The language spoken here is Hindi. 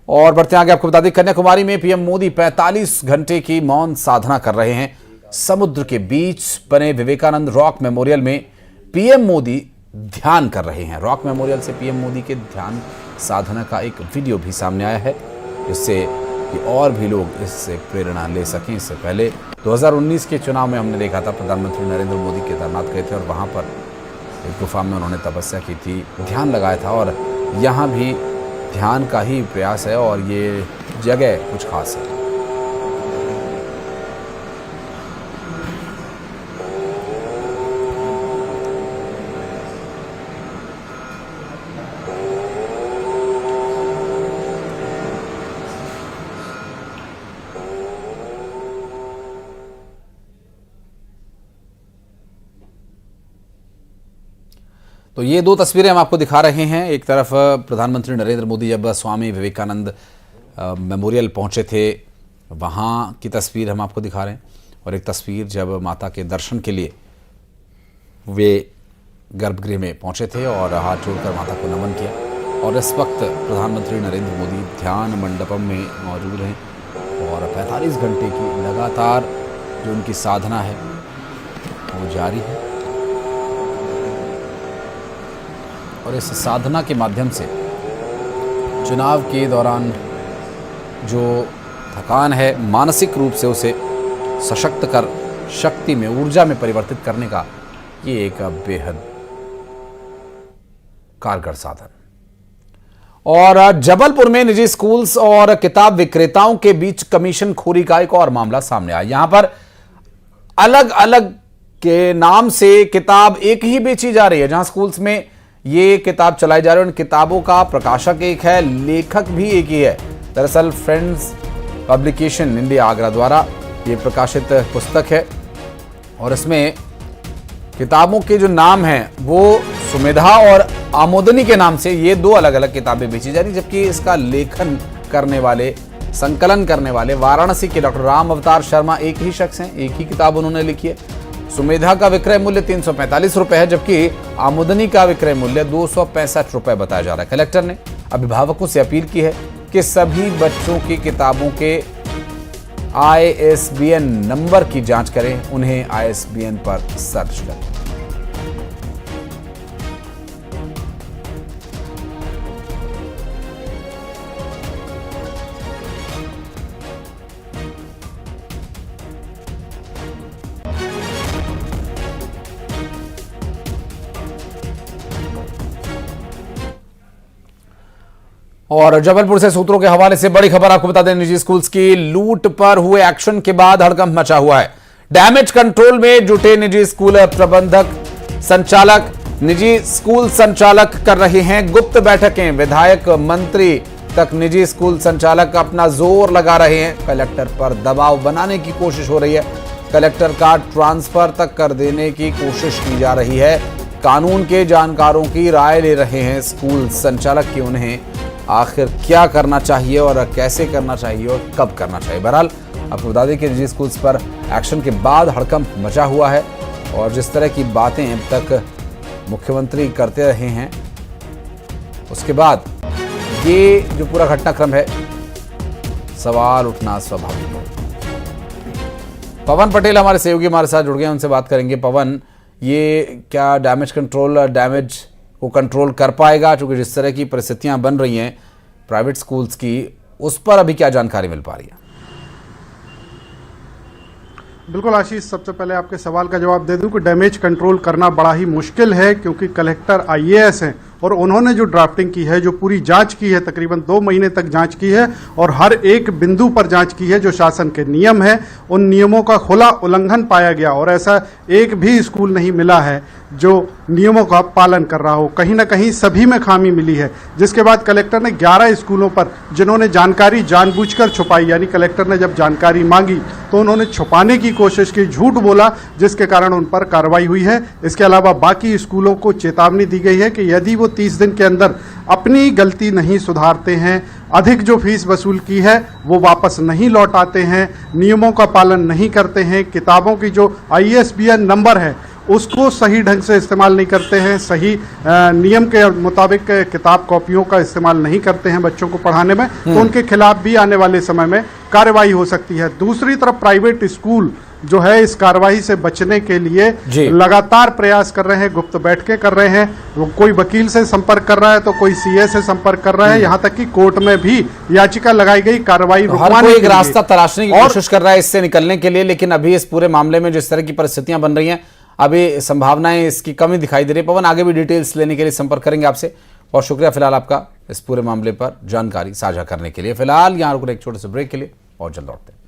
और बढ़ते आगे आपको बता दें, कन्याकुमारी में पीएम मोदी 45 घंटे की मौन साधना कर रहे हैं। समुद्र के बीच बने विवेकानंद रॉक मेमोरियल में पीएम मोदी ध्यान कर रहे हैं। रॉक मेमोरियल से पीएम मोदी के ध्यान साधना का एक वीडियो भी सामने आया है, जिससे कि और भी लोग इससे प्रेरणा ले सकें। इससे पहले 2019 के चुनाव में हमने देखा था प्रधानमंत्री नरेंद्र मोदी केदारनाथ गए थे और वहां पर एक गुफा में उन्होंने तपस्या की थी, ध्यान लगाया था। और यहाँ भी ध्यान का ही प्रयास है और ये जगह कुछ खास है। तो ये दो तस्वीरें हम आपको दिखा रहे हैं। एक तरफ प्रधानमंत्री नरेंद्र मोदी जब स्वामी विवेकानंद मेमोरियल पहुंचे थे, वहां की तस्वीर हम आपको दिखा रहे हैं, और एक तस्वीर जब माता के दर्शन के लिए वे गर्भगृह में पहुंचे थे और हाथ जोड़कर माता को नमन किया। और इस वक्त प्रधानमंत्री नरेंद्र मोदी ध्यान मंडपम में मौजूद हैं और 45 घंटे की लगातार जो उनकी साधना है वो जारी है। और इस साधना के माध्यम से चुनाव के दौरान जो थकान है, मानसिक रूप से उसे सशक्त कर शक्ति में, ऊर्जा में परिवर्तित करने का ये एक बेहद कारगर साधन। और जबलपुर में निजी स्कूल्स और किताब विक्रेताओं के बीच कमीशन खोरी का एक और मामला सामने आया। यहां पर अलग अलग के नाम से किताब एक ही बेची जा रही है। जहां स्कूल्स में ये किताब चलाई जा रही है, उन किताबों का प्रकाशक एक है, लेखक भी एक ही है। दरअसल फ्रेंड्स पब्लिकेशन इंडिया आगरा द्वारा ये प्रकाशित पुस्तक है और इसमें किताबों के जो नाम हैं वो सुमेधा और आमोदनी के नाम से ये दो अलग अलग किताबें बेची जा रही, जबकि इसका लेखन करने वाले, संकलन करने वाले वाराणसी के डॉक्टर राम अवतार शर्मा एक ही शख्स हैं। एक ही किताब उन्होंने लिखी है। सुमेधा का विक्रय मूल्य 345 रुपए है, जबकि आमोदनी का विक्रय मूल्य 265 रुपए बताया जा रहा है। कलेक्टर ने अभिभावकों से अपील की है कि सभी बच्चों की किताबों के ISBN नंबर की जांच करें, उन्हें ISBN पर सर्च करें। और जबलपुर से सूत्रों के हवाले से बड़ी खबर आपको बता दें, निजी स्कूल्स की लूट पर हुए एक्शन के बाद हड़कंप मचा हुआ है। डैमेज कंट्रोल में जुटे निजी स्कूल प्रबंधक, संचालक, निजी स्कूल संचालक कर रहे हैं गुप्त बैठकें। विधायक, मंत्री तक निजी स्कूल संचालक अपना जोर लगा रहे हैं। कलेक्टर पर दबाव बनाने की कोशिश हो रही है। कलेक्टर का ट्रांसफर तक कर देने की कोशिश की जा रही है। कानून के जानकारों की राय ले रहे हैं स्कूल संचालक की उन्हें आखिर क्या करना चाहिए और कैसे करना चाहिए और कब करना चाहिए। बहरहाल आपको बता दें कि निजी स्कूल्स पर एक्शन के बाद हड़कंप मचा हुआ है और जिस तरह की बातें अब तक मुख्यमंत्री करते रहे हैं, उसके बाद ये जो पूरा घटनाक्रम है, सवाल उठना स्वाभाविक है। पवन पटेल हमारे सहयोगी हमारे साथ जुड़ गए, उनसे बात करेंगे। पवन, ये क्या डैमेज कंट्रोल डैमेज को कंट्रोल कर पाएगा? क्योंकि जिस तरह की परिस्थितियां बन रही हैं प्राइवेट स्कूल्स की, उस पर अभी क्या जानकारी मिल पा रही है? बिल्कुल आशीष, सबसे पहले आपके सवाल का जवाब दे दूं कि डैमेज कंट्रोल करना बड़ा ही मुश्किल है, क्योंकि कलेक्टर IAS हैं और उन्होंने जो ड्राफ्टिंग की है, जो पूरी जांच की है, तकरीबन 2 महीने तक जांच की है और हर एक बिंदु पर जांच की है। जो शासन के नियम है, उन नियमों का खुला उल्लंघन पाया गया और ऐसा एक भी स्कूल नहीं मिला है जो नियमों का पालन कर रहा हो। कहीं ना कहीं सभी में खामी मिली है, जिसके बाद कलेक्टर ने 11 स्कूलों पर जिन्होंने जानकारी जानबूझकर छुपाई, यानी कलेक्टर ने जब जानकारी मांगी तो उन्होंने छुपाने की कोशिश की, झूठ बोला, जिसके कारण उन पर कार्रवाई हुई है। इसके अलावा बाकी स्कूलों को चेतावनी दी गई है कि यदि वो 30 दिन के अंदर अपनी गलती नहीं सुधारते हैं, अधिक जो फीस वसूल की है वो वापस नहीं लौटाते हैं, नियमों का पालन नहीं करते हैं, किताबों की जो ISBN नंबर है उसको सही ढंग से इस्तेमाल नहीं करते हैं, सही नियम के मुताबिक किताब कॉपियों का इस्तेमाल नहीं करते हैं बच्चों को पढ़ाने में, तो उनके खिलाफ भी आने वाले समय में कार्रवाई हो सकती है। दूसरी तरफ प्राइवेट स्कूल जो है इस कार्रवाई से बचने के लिए लगातार प्रयास कर रहे हैं, गुप्त बैठकें कर रहे हैं, कोई वकील से संपर्क कर रहा है तो कोई सीए से संपर्क कर रहा है, यहाँ तक कि कोर्ट में भी याचिका लगाई गई कार्रवाई रुकवाने के लिए। रास्ता तलाशने की कोशिश कर रहा है इससे निकलने के लिए, लेकिन अभी इस पूरे मामले में जिस तरह की परिस्थितियां बन रही हैं, अभी संभावनाएं इसकी कमी दिखाई दे रही है। पवन, आगे भी डिटेल्स लेने के लिए संपर्क करेंगे आपसे। और शुक्रिया फिलहाल आपका इस पूरे मामले पर जानकारी साझा करने के लिए। फिलहाल यहाँ रुक रहे एक छोटे से ब्रेक के लिए और जल्द लौटते हैं।